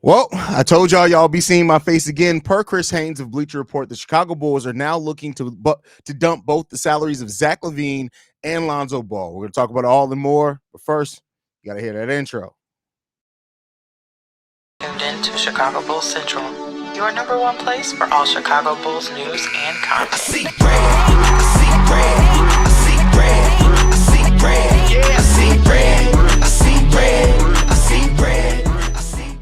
Well, I told y'all be seeing my face again. Per Chris Haynes of Bleacher Report, the Chicago Bulls are now looking to dump both the salaries of Zach LaVine and Lonzo Ball. We're going to talk about all and more. But first, you got to hear that intro. Tuned in to Chicago Bulls Central, your number one place for all Chicago Bulls news and content. I see red, I see red, I see red, I see red, yeah, I see red, I see red, I see red, I see.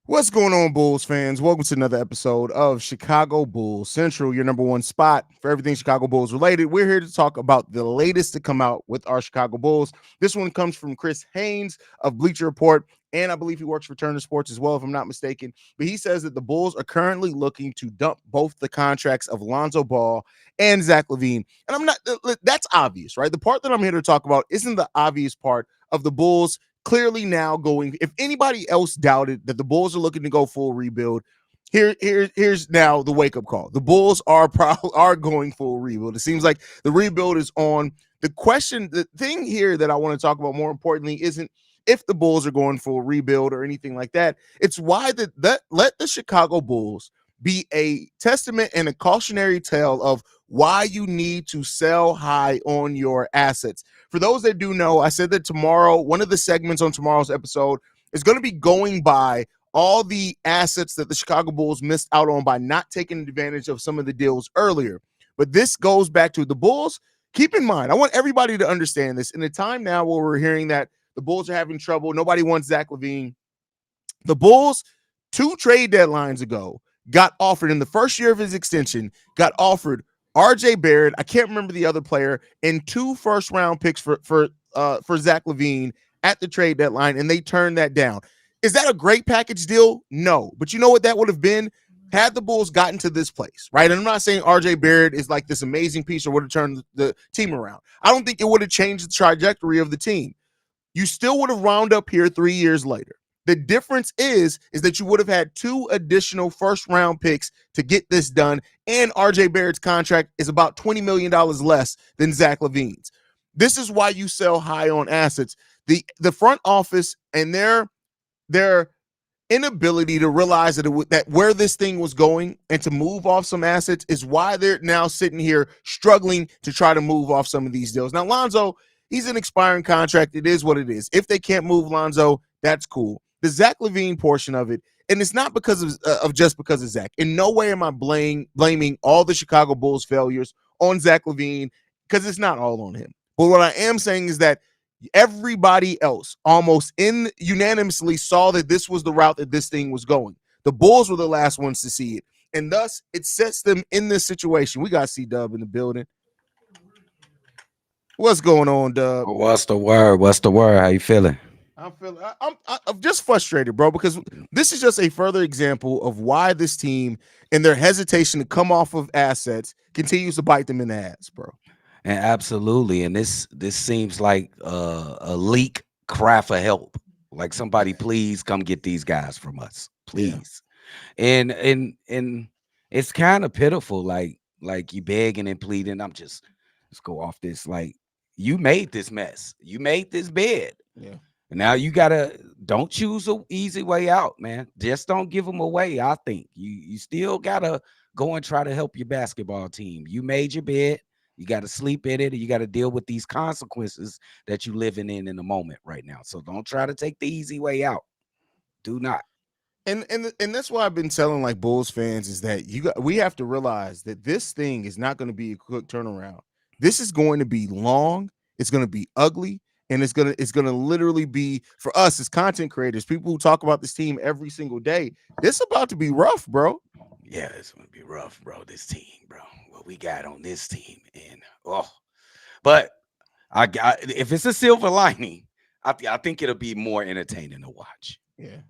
What's going on, Bulls fans? Welcome to another episode of Chicago Bulls Central, your number one spot for everything Chicago Bulls related. We're here to talk about the latest to come out with our Chicago Bulls. This one comes from Chris Haynes of Bleacher Report, and I believe he works for Turner Sports as well, if I'm not mistaken. But he says that the Bulls are currently looking to dump both the contracts of Lonzo Ball and Zach LaVine. And I'm not, that's obvious, right? The part that I'm here to talk about isn't the obvious part of the Bulls clearly now going. If anybody else doubted that the Bulls are looking to go full rebuild, here's now the wake-up call. The Bulls are going full rebuild. It seems like the rebuild is on. The thing here that I want to talk about more importantly isn't if the Bulls are going full rebuild or anything like that. It's why let the Chicago Bulls be a testament and a cautionary tale of why you need to sell high on your assets. For those that do know, I said that tomorrow, one of the segments on tomorrow's episode is going to be going by all the assets that the Chicago Bulls missed out on by not taking advantage of some of the deals earlier. But this goes back to the Bulls. Keep in mind, I want everybody to understand this. In a time now where we're hearing that the Bulls are having trouble, nobody wants Zach LaVine. The Bulls, 2 trade deadlines ago, got offered in the first year of his extension, got offered RJ Barrett, I can't remember the other player, and 2 first-round picks for Zach LaVine at the trade deadline, and they turned that down. Is that a great package deal? No. But you know what that would have been? Had the Bulls gotten to this place, right? And I'm not saying RJ Barrett is like this amazing piece or would have turned the team around. I don't think it would have changed the trajectory of the team. You still would have wound up here 3 years later. The difference is that you would have had 2 additional first-round picks to get this done, and RJ Barrett's contract is about $20 million less than Zach LaVine's. This is why you sell high on assets. The front office and their inability to realize that where this thing was going and to move off some assets is why they're now sitting here struggling to try to move off some of these deals. Now, Lonzo, he's an expiring contract. It is what it is. If they can't move Lonzo, that's cool. The Zach LaVine portion of it, and it's not because of just because of Zach. In no way am I blaming all the Chicago Bulls failures on Zach LaVine, because it's not all on him. But what I am saying is that everybody else almost unanimously saw that this was the route that this thing was going. The Bulls were the last ones to see it, and thus it sets them in this situation. We got C-Dub in the building. What's going on, Dub? What's the word? What's the word? How you feeling? I'm just frustrated, bro, because this is just a further example of why this team and their hesitation to come off of assets continues to bite them in the ass, bro. And absolutely, and this seems like a leak cry for help. Like somebody, please come get these guys from us, please. Yeah. And it's kind of pitiful, like you begging and pleading. Let's go off this. Like, you made this mess, you made this bed. Yeah. And now don't choose an easy way out, man. Just don't give them away. I think you still gotta go and try to help your basketball team. You made your bed. You got to sleep in it, and you got to deal with these consequences that you're living in the moment right now. So don't try to take the easy way out. Do not. And that's why I've been telling like Bulls fans is that we have to realize that this thing is not going to be a quick turnaround. This is going to be long. It's going to be ugly. And it's gonna literally be, for us as content creators, people who talk about this team every single day, this is about to be rough, bro. Yeah, it's gonna be rough, bro. This team, bro. What we got on this team, and but if it's a silver lining, I think it'll be more entertaining to watch. Yeah.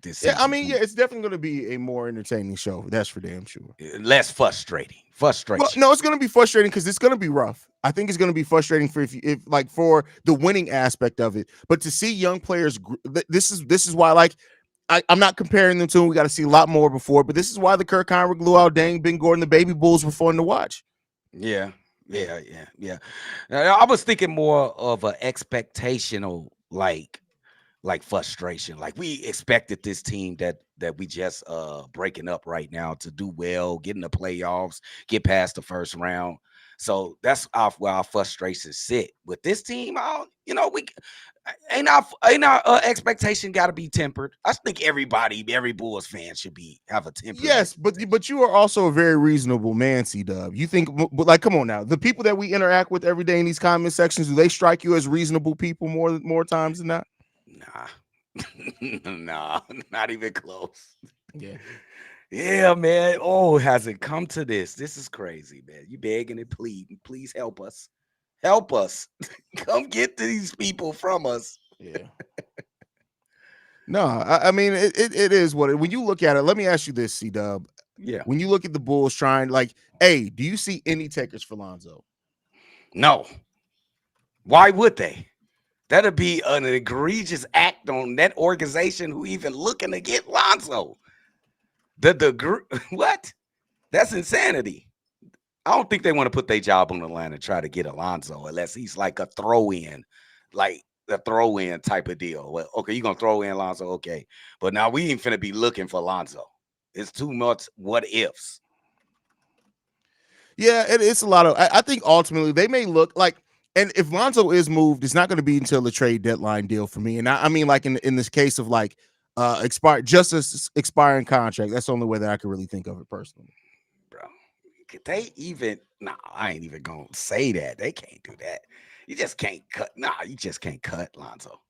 It's definitely going to be a more entertaining show. That's for damn sure. Less frustrating. Well, no, it's going to be frustrating because it's going to be rough. I think it's going to be frustrating for for the winning aspect of it. But to see young players, this is why, like, I'm not comparing them to them. We got to see a lot more before. But this is why the Kirk Heinrich, Luau Deng, Ben Gordon, the Baby Bulls were fun to watch. Yeah. I was thinking more of an expectational, like, like frustration. Like we expected this team that we just breaking up right now to do well, get in the playoffs, get past the first round. So that's where our frustrations sit with this team. We ain't our expectation got to be tempered. I think every Bulls fan should have a tempered Yes, expectation. but you are also a very reasonable man, C-Dub. You think, but like, come on now. The people that we interact with every day in these comment sections, do they strike you as reasonable people more times than not? Nah, nah, not even close. Yeah. Yeah, man. Oh, has it come to this? This is crazy, man. You begging and pleading. Please help us. Help us. Come get these people from us. Yeah. No, I mean it is what when you look at it. Let me ask you this, C-Dub. Yeah. When you look at the Bulls trying, like, hey, do you see any takers for Lonzo? No. Why would they? That'd be an egregious act on that organization who even looking to get Lonzo. What? That's insanity. I don't think they want to put their job on the line and try to get Alonzo unless he's like a throw-in type of deal. Well, okay, you're gonna throw in Alonzo, okay. But now we ain't finna be looking for Lonzo. It's too much what ifs. Yeah, it's a lot of. I think ultimately they may look like, and if Lonzo is moved, it's not going to be until the trade deadline deal for me. And I mean, like in this case of like expiring contract, that's the only way that I can really think of it personally. Bro, could they even? Nah, I ain't even gonna say that. They can't do that. You just can't cut. Nah, you just can't cut Lonzo.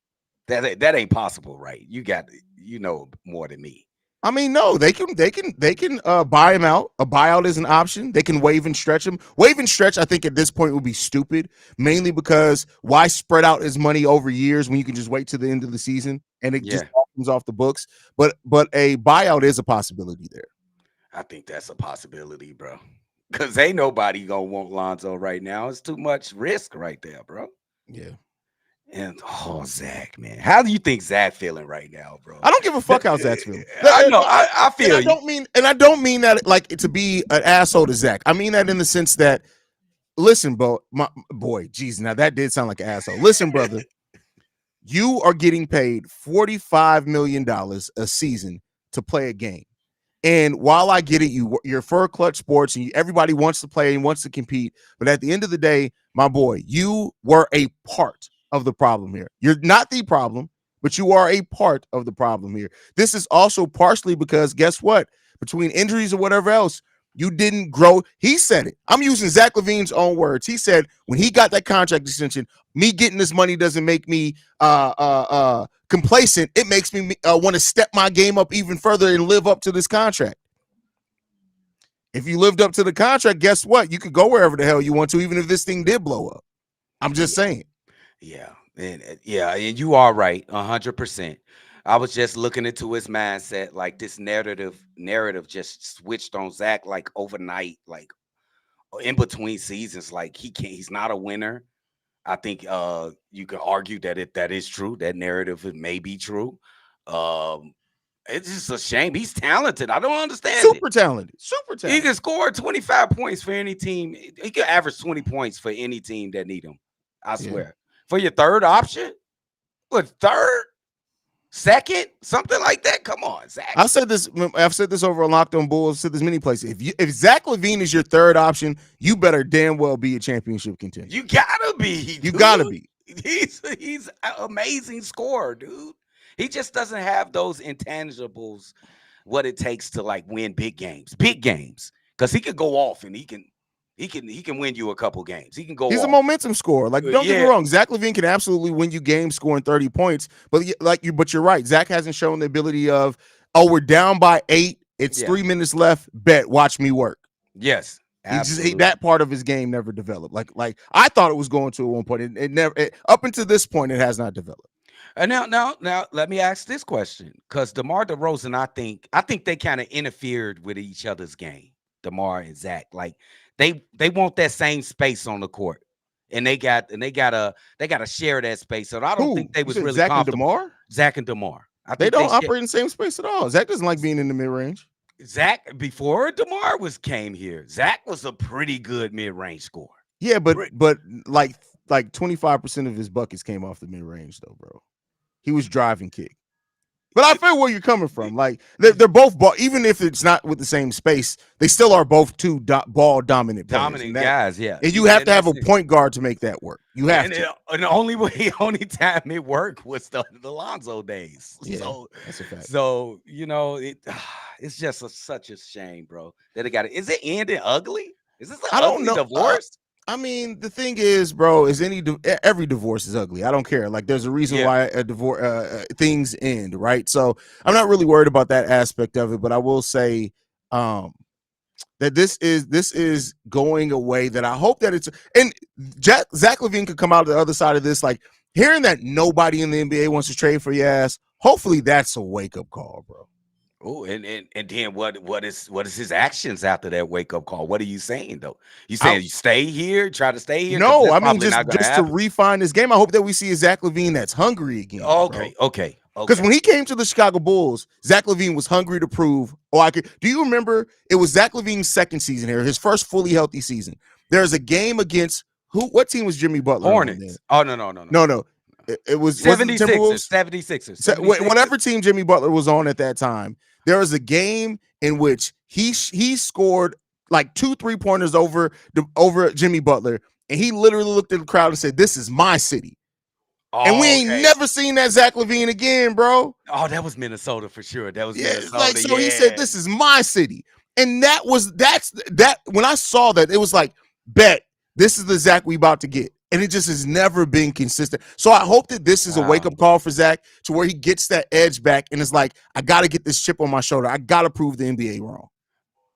That ain't possible, right? You know more than me. I mean, no, they can buy him out. A buyout is an option. They can waive and stretch him. Waive and stretch, I think at this point would be stupid, mainly because why spread out his money over years when you can just wait to the end of the season and it just comes off the books. But a buyout is a possibility there. I think that's a possibility, bro. Because ain't nobody gonna want Lonzo right now. It's too much risk right there, bro. Yeah. And Zach, man, how do you think Zach feeling right now, bro? I don't give a fuck how Zach's feeling. I know, I feel and I don't mean that like to be an asshole to Zach. I mean that in the sense that, listen, bro, my boy, geez, now that did sound like an asshole. Listen, brother, you are getting paid $45 million a season to play a game. And while I get it, you're for Clutch Sports and everybody wants to play and wants to compete. But at the end of the day, my boy, you were a part of the problem here. You're not the problem, but you are a part of the problem here. This is also partially because guess what? Between injuries or whatever else, you didn't grow. He said it. I'm using Zach LaVine's own words. He said when he got that contract extension, me getting this money doesn't make me complacent. It makes me want to step my game up even further and live up to this contract. If you lived up to the contract, guess what? You could go wherever the hell you want to, even if this thing did blow up. I'm just saying. Yeah, and you are right, 100%. I was just looking into his mindset, like this narrative just switched on Zach like overnight, like in between seasons. Like he's not a winner. I think you could argue that is true. That narrative may be true. It's just a shame. He's talented. I don't understand. Super talented. He can score 25 points for any team. He can average 20 points for any team that need him. I swear. For your third option? What, third? Second? Something like that? Come on, Zach. I've said this over on Locked On Bulls. I've said this many places. If Zach LaVine is your third option, you better damn well be a championship contender. You gotta be. You gotta be. He's an amazing scorer, dude. He just doesn't have those intangibles, what it takes to like win big games. Because he can go off and he can win you a couple games. He can go. He's a momentum scorer. Like, don't get me wrong. Zach LaVine can absolutely win you games scoring 30 points. But but you're right. Zach hasn't shown the ability of, we're down by 8. It's 3 minutes left. Bet, watch me work. Yes. That part of his game never developed. Like I thought it was going to at one point. It never. Up until this point, it has not developed. And now, let me ask this question, because DeMar DeRozan, I think they kind of interfered with each other's game. DeMar and Zach, like they want that same space on the court, and they gotta share that space. So I don't think they was really Zach comfortable. And DeMar? Zach and DeMar. They don't operate in the same space at all. Zach doesn't like being in the mid range. Zach, before DeMar came here, Zach was a pretty good mid range scorer. Yeah, but like 25% of his buckets came off the mid range though, bro. he was driving kick. But I feel where you're coming from. Like they're both ball, even if it's not with the same space, they still are both two ball dominant players. Dominant guys, yeah. And you have to have a point guard to make that work. You have to. And the only time it worked was the Lonzo days. Yeah, so that's a fact. So it's just such a shame, bro. That it got it. Is it ending ugly? Is this an ugly divorce? I mean, the thing is, bro, is every divorce is ugly. I don't care. Like, there's a reason why a divorce things end, right? So I'm not really worried about that aspect of it, but I will say that this is going a way that I hope that it's, and Zach LaVine could come out the other side of this, like hearing that nobody in the NBA wants to trade for your ass. Hopefully that's a wake up call, bro. Oh, and then what is his actions after that wake up call? What are you saying though? You saying you stay here, try to stay here? No, I mean just to refine this game. I hope that we see a Zach LaVine that's hungry again. Okay. Because when he came to the Chicago Bulls, Zach LaVine was hungry to prove. Do you remember? It was Zach LaVine's second season here, his first fully healthy season. There's a game against what team was Jimmy Butler? Hornets. Oh no. It was 76ers. Whatever team Jimmy Butler was on at that time. There was a game in which he scored like 2 3-pointers over Jimmy Butler, and he literally looked at the crowd and said, "This is my city." And we ain't never seen that Zach LaVine again, bro. Oh, that was Minnesota for sure. That was Minnesota. Like, so he said, "This is my city," and that's when I saw that, it was like, bet this is the Zach we about to get. And it just has never been consistent. So I hope that this is a wake-up call for Zach to where he gets that edge back and it's like, I got to get this chip on my shoulder. I got to prove the NBA wrong.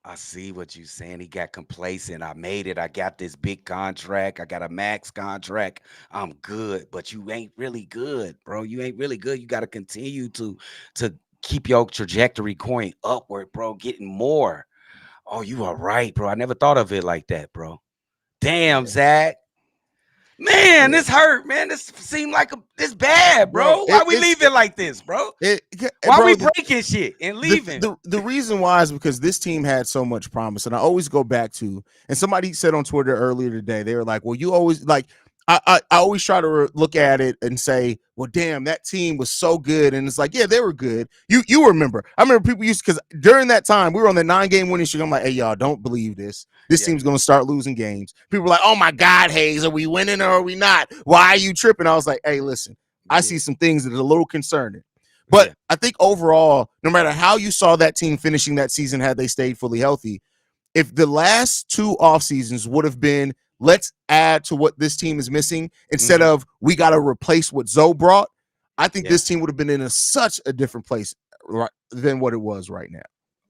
I see what you're saying. He got complacent. I made it. I got this big contract. I got a max contract. I'm good, but you ain't really good, bro. You ain't really good. You got to continue to keep your trajectory going upward, bro, getting more. Oh, you are right, bro. I never thought of it like that, bro. Damn, Zach. Man, this hurt, man. This seemed like this bad, bro. Why we leave it like this, bro? Why we breaking shit and leaving? The reason why is because this team had so much promise. And I always go back to, and somebody said on Twitter earlier today, they were like, well, you always like, I always try to look at it and say, well, damn, that team was so good. And it's like, yeah, they were good. You remember. I remember people used to, because during that time, we were on the 9-game winning streak. I'm like, hey, y'all, don't believe this. This team's going to start losing games. People were like, oh, my God, Haize, are we winning or are we not? Why are you tripping? I was like, hey, listen, I see some things that are a little concerning. But I think overall, no matter how you saw that team finishing that season, had they stayed fully healthy, if the last 2 off seasons would have been, let's add to what this team is missing instead of we got to replace what Zoe brought, I think this team would have been in such a different place than what it was right now.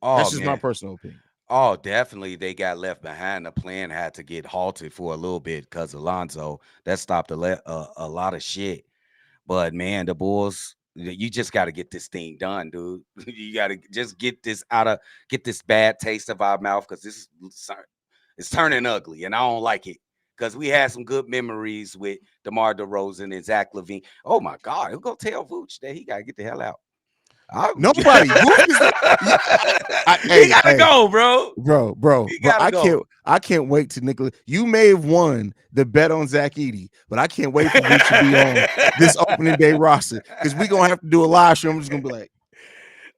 That's just my personal opinion. Oh, definitely. They got left behind. The plan had to get halted for a little bit because of Lonzo. That stopped a lot of shit. But, man, the Bulls, you just got to get this thing done, dude. You got to just get this bad taste of our mouth because it's turning ugly, and I don't like it because we had some good memories with DeMar DeRozan and Zach LaVine. Oh, my God. Who's going to tell Vooch that he got to get the hell out? Nobody. He gotta go, bro. Bro. I can't wait to Nicholas. You may have won the bet on Zach Edey, but I can't wait for you to be on this opening day roster because we're gonna have to do a live show. I'm just gonna be like,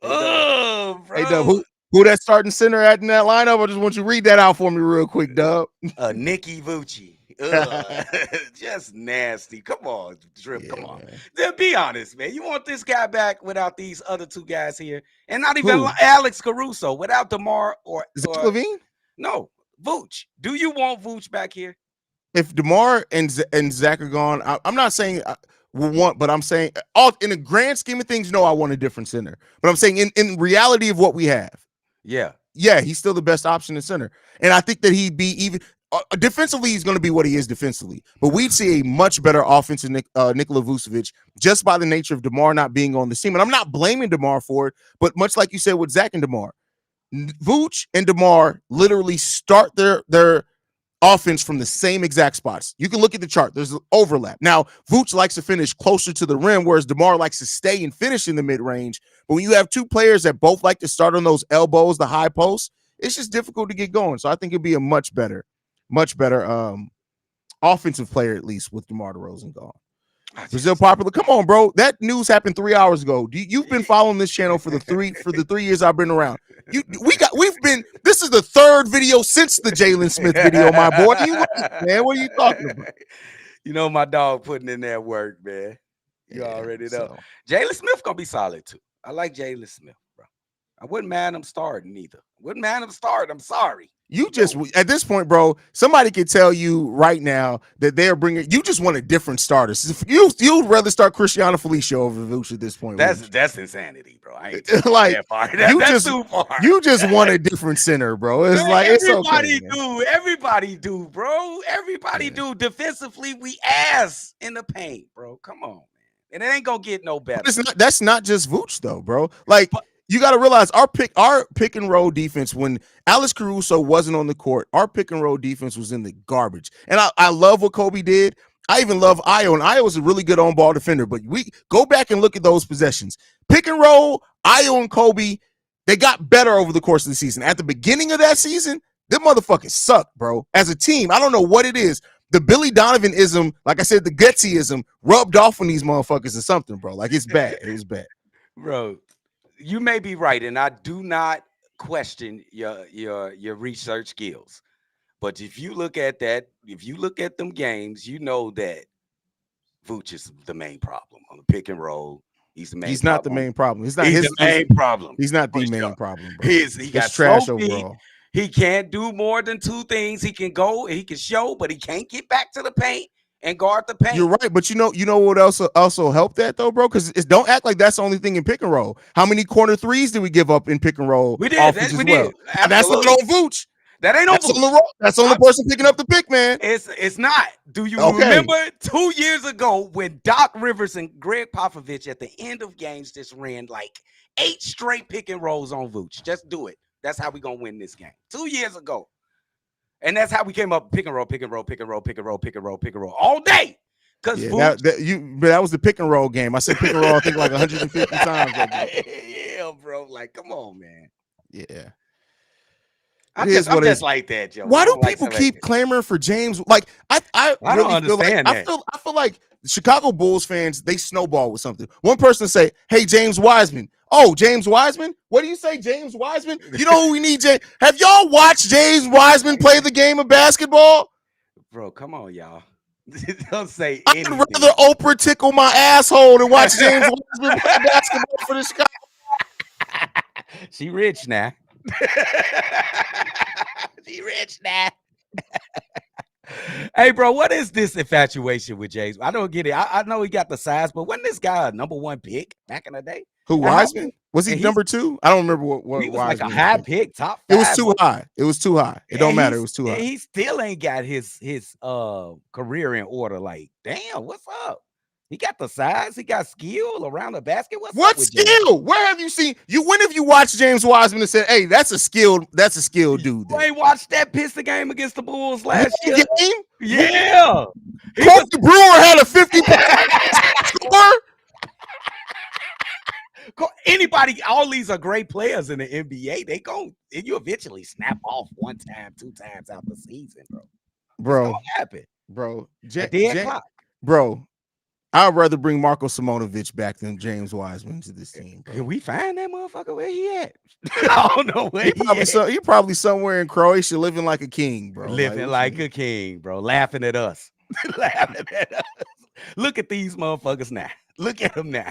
oh, bro. Hey, Dub, who that starting center at in that lineup? I just want you to read that out for me real quick, Dub. Nicky Vucci. Just nasty. Come on, Drip. Come on. Then be honest, man. You want this guy back without these other 2 guys here, and not even Alex Caruso, without DeMar or Zach LaVine? No, Vooch. Do you want Vooch back here? If DeMar and Zach are gone, I'm not saying but I'm saying in the grand scheme of things, no, I want a different center. But I'm saying in reality of what we have, yeah, he's still the best option in center, and I think that he'd be even. Defensively, he's going to be what he is defensively, but we'd see a much better offensive Nikola Vucevic just by the nature of DeMar not being on the team. And I'm not blaming DeMar for it, but much like you said with Zach and DeMar, Vooch and DeMar literally start their offense from the same exact spots. You can look at the chart. There's an overlap. Now, Vooch likes to finish closer to the rim, whereas DeMar likes to stay and finish in the mid-range. But when you have 2 players that both like to start on those elbows, the high post, it's just difficult to get going. So I think it'd be a much better offensive player, at least with DeMar DeRozan gone. Brazil popular. Come on, bro. That news happened 3 hours ago. You've been following this channel for the 3 years I've been around. This is the third video since the Jalen Smith video, my boy. You right, man. What are you talking about? You know my dog putting in that work, man. You already know. So. Jalen Smith gonna be solid too. I like Jalen Smith, bro. I wouldn't mind him starting either. Wouldn't mind him starting. I'm sorry. You just at this point, bro. Somebody could tell you right now that they're bringing. You just want a different starter. You'd rather start Cristiano Felicio over Vucevic at this point. That's insanity, bro. I ain't like that far. That's too far. You just want a different center, bro. It's like everybody it's okay, do. Everybody do, bro. Everybody do. Defensively, we ass in the paint, bro. Come on, man. And it ain't gonna get no better. That's not just Vooch though, bro. Like. You got to realize our pick and roll defense, when Alex Caruso wasn't on the court, our pick and roll defense was in the garbage. And I love what Kobe did. I even love Io, and Io was a really good on-ball defender. But we go back and look at those possessions. Pick and roll, Io and Kobe, they got better over the course of the season. At the beginning of that season, them motherfuckers suck, bro. As a team, I don't know what it is. The Billy Donovan-ism, like I said, the Gutsy-ism rubbed off on these motherfuckers or something, bro. Like, it's bad. It was bad. Bro. You may be right, and I do not question your research skills. But if you look at them games, you know that Vooch is the main problem on the pick and roll. He's the main. He's not the main problem. He's not the main problem. He's not the main problem, bro. He got trash overall. He can't do more than two things. He can go, he can show, but he can't get back to the paint and guard the paint. You're right, but you know what else also helped that though, bro? Because don't act like that's the only thing in pick and roll. How many corner threes did we give up in pick and roll? We did. We did. And that's not on Vooch. That ain't on Vooch. That's on the person picking up the pick, man. It's not. Do you remember 2 years ago when Doc Rivers and Greg Popovich at the end of games just ran like 8 straight pick and rolls on Vooch? Just do it. That's how we gonna win this game. 2 years ago. And that's how we came up pick and roll, pick and roll, pick and roll, pick and roll, pick and roll, pick and roll all day. Because that was the pick and roll game. I said pick and roll, I think like 150 times. Yeah, bro. Like, come on, man. Yeah. I'm just like that, Joe. Why do people keep clamoring for James? Like, I really don't understand that. I feel like the Chicago Bulls fans, they snowball with something. One person say, "Hey, James Wiseman." Oh, James Wiseman? What do you say, James Wiseman? You know who we need, James? Have y'all watched James Wiseman play the game of basketball? Bro, come on, y'all. Don't say anything. I'd rather Oprah tickle my asshole than watch James Wiseman play basketball for the Chicago. She rich now. She rich now. Hey, bro, what is this infatuation with James? I don't get it. I know he got the size, but wasn't this guy a #1 pick back in the day? Who, Wiseman? Was he number 2? I don't remember what he was Wiseman like a high pick, top 5. It was too high. It was too high. It don't matter. It was too high. He still ain't got his career in order. Like, damn, what's up? He got the size. He got skill around the basket. What skill? Where have you seen you? When have you watched James Wiseman and said, "Hey, that's a skilled dude"? You ain't watched that Piston game against the Bulls last year? Game? Yeah. Kobe Brewer had a 50 score. Anybody, all these are great players in the NBA. You eventually snap off 1 time, 2 times out the season, bro. Bro, happen, bro. Bro. I'd rather bring Marko Simonovic back than James Wiseman to this team. Bro. Can we find that motherfucker? Where he at? I don't know where he probably somewhere in Croatia living like a king, bro. Living like a king, bro. Laughing at us. Laughing at us. Look at these motherfuckers now. Look at them now.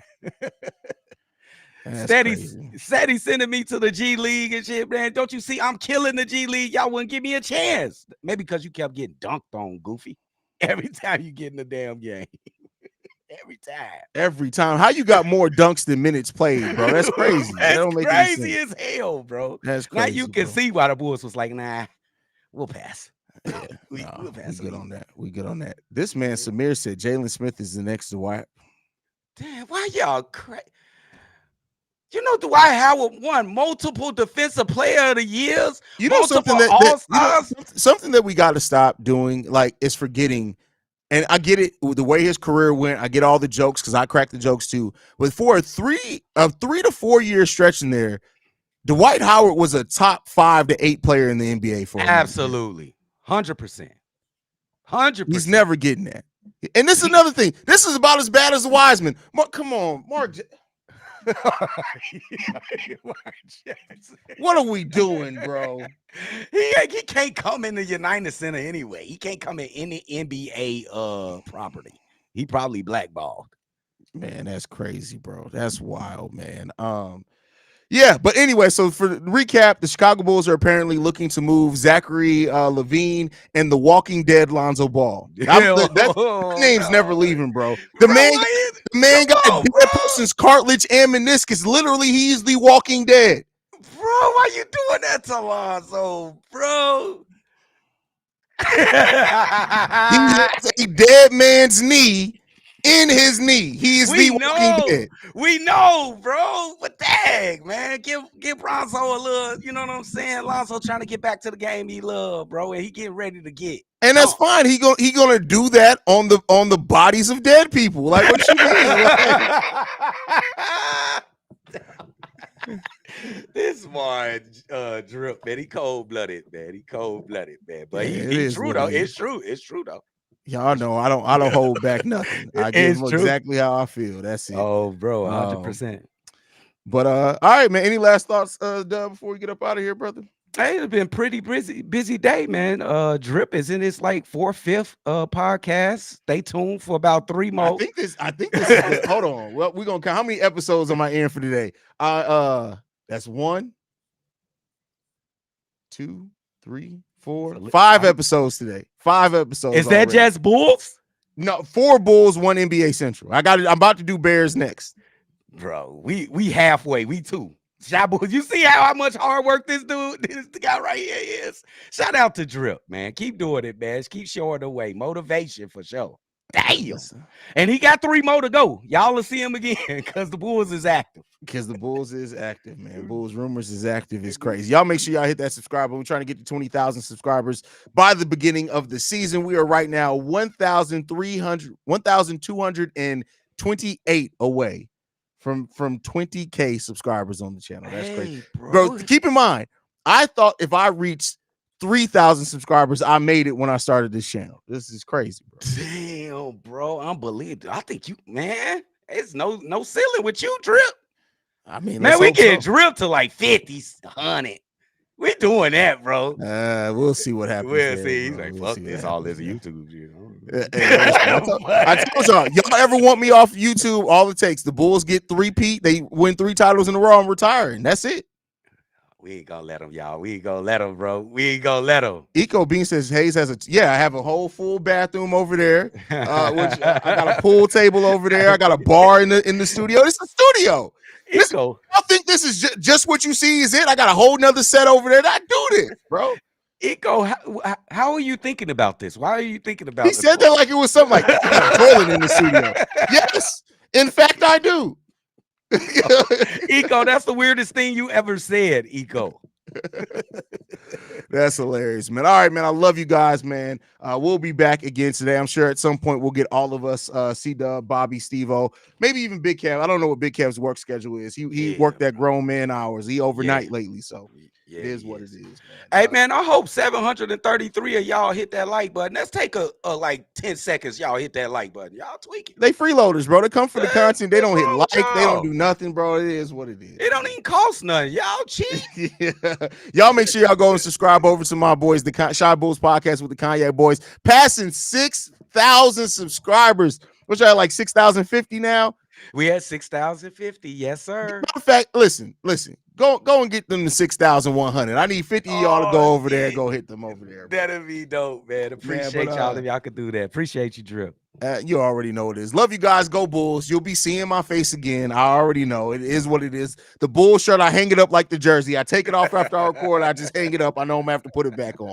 Steady sending me to the G League and shit, man. Don't you see I'm killing the G League? Y'all wouldn't give me a chance. Maybe because you kept getting dunked on, Goofy. Every time you get in the damn game. Every time. How you got more dunks than minutes played, bro? That's crazy. That's that don't make crazy as hell, bro. That's crazy. Now you can see why the Bulls was like, nah, we'll pass. Yeah, we'll pass. We good on that. We good on that. This man Samir said Jalen Smith is the next Dwight. Damn, why y'all crazy? You know, Dwight Howard won multiple Defensive Player of the Years. You know something something that we got to stop doing, like, is forgetting. And I get it, the way his career went. I get all the jokes because I cracked the jokes too. But for a 3 to 4 year stretch in there, Dwight Howard was a top 5 to 8 player in the NBA for him. Absolutely, 100%. 100%. He's never getting that. And this is another thing. This is about as bad as the Wiseman. Come on, Mark. What are we doing, bro? He can't come in the United Center anyway. He can't come in any NBA property. He probably blackballed. Man, that's crazy, bro. That's wild, man. Yeah, but anyway, so for the recap, the Chicago Bulls are apparently looking to move Zachary LaVine and the Walking Dead Lonzo Ball. That name's never leaving, bro. The man got a dead person's cartilage and meniscus. Literally, he's the Walking Dead. Bro, why you doing that to Lonzo, bro? He has a dead man's knee in his knee. He is the Walking Dead. We know, bro. But dang, man, give Lonzo a little. You know what I'm saying? Lonzo trying to get back to the game he love, bro, and he getting ready to get. And that's fine. He gonna do that on the bodies of dead people. Like, what you mean? Like, this one Drip, man. He cold-blooded, man. He cold-blooded, man. But Yeah, he's true though. It's true. It's true though. Y'all know I don't hold back nothing. I give them exactly how I feel. That's it. Oh, bro, 100%. But all right, man. Any last thoughts, Dub, before we get up out of here, brother? Hey, it's been pretty busy day, man. Drip is in his like 4th, 5th podcast. Stay tuned for about 3 more. I think this is hold on. Well, we're gonna count how many episodes am I in for today? That's 1, 2, 3, 4, 5 episodes today. 5 episodes. Is that already. just Bulls? No, 4 Bulls, 1 NBA Central. I'm about to do Bears next. Bro, we halfway. We 2. You see how much hard work this guy right here is? Shout out to Drip, man. Keep doing it, man. Keep showing the way. Motivation for sure. Damn. And he got 3 more to go. Y'all will see him again because the Bulls is active. Because the Bulls is active, man. Bulls Rumors is active. It's crazy. Y'all make sure y'all hit that subscribe button. We're trying to get to 20,000 subscribers by the beginning of the season. We are right now 1,228 away from 20K subscribers on the channel. That's crazy. Bro, keep in mind, I thought if I reached 3,000 subscribers, I made it when I started this channel. This is crazy, bro. Damn, bro. Unbelievable. I think you, man, it's no ceiling with you, Drip. I mean, man, we get Drip to like 50, 100. We're doing that, bro. We'll see what happens. We'll see. He's like, fuck this, all this YouTube. You know? I told y'all ever want me off YouTube, all it takes, the Bulls get 3-peat, they win 3 titles in a row and retire, and that's it. We ain't gonna let him, y'all. We ain't gonna let him, bro. We ain't gonna let him. Eco Bean says Haize has I have a whole full bathroom over there. Which I got a pool table over there. I got a bar in the studio. This is a studio. Eco, I think this is just what you see is it. I got a whole nother set over there that I do this, bro. Eco, how are you thinking about this? Why are you thinking about this? He said that like it was something like I got a toilet in the studio. Yes, in fact, I do. Eco, that's the weirdest thing you ever said, Eco. That's hilarious, man. All right, man. I love you guys, man. We'll be back again today. I'm sure at some point we'll get all of us, C-Dub, Bobby, Steve-O, maybe even Big Kev. I don't know what Big Kev's work schedule is. He worked that grown man hours. He overnight lately, so it is what it is, man. Hey, man, I hope 733 of y'all hit that like button. Let's take a like 10 seconds. Y'all hit that like button. Y'all tweaking. They freeloaders, bro. They come for the content. They don't hit like. They don't do nothing, bro. It is what it is. It don't even cost nothing. Y'all cheap. Y'all make sure y'all go and subscribe over to my boys, the Shy Bulls podcast with the Kanye boys, passing 6,000 subscribers. Which are like 6,050 now. We at 6,050. Yes, sir. Matter of fact, listen. Go and get them to 6,100. I need 50 of y'all to go over there and go hit them over there. Bro. That'd be dope, man. Appreciate y'all if y'all could do that. Appreciate you, Drip. You already know what it is. Love you guys. Go Bulls. You'll be seeing my face again. I already know. It is what it is. The Bulls shirt, I hang it up like the jersey. I take it off after I record. I just hang it up. I know I'm going to have to put it back on.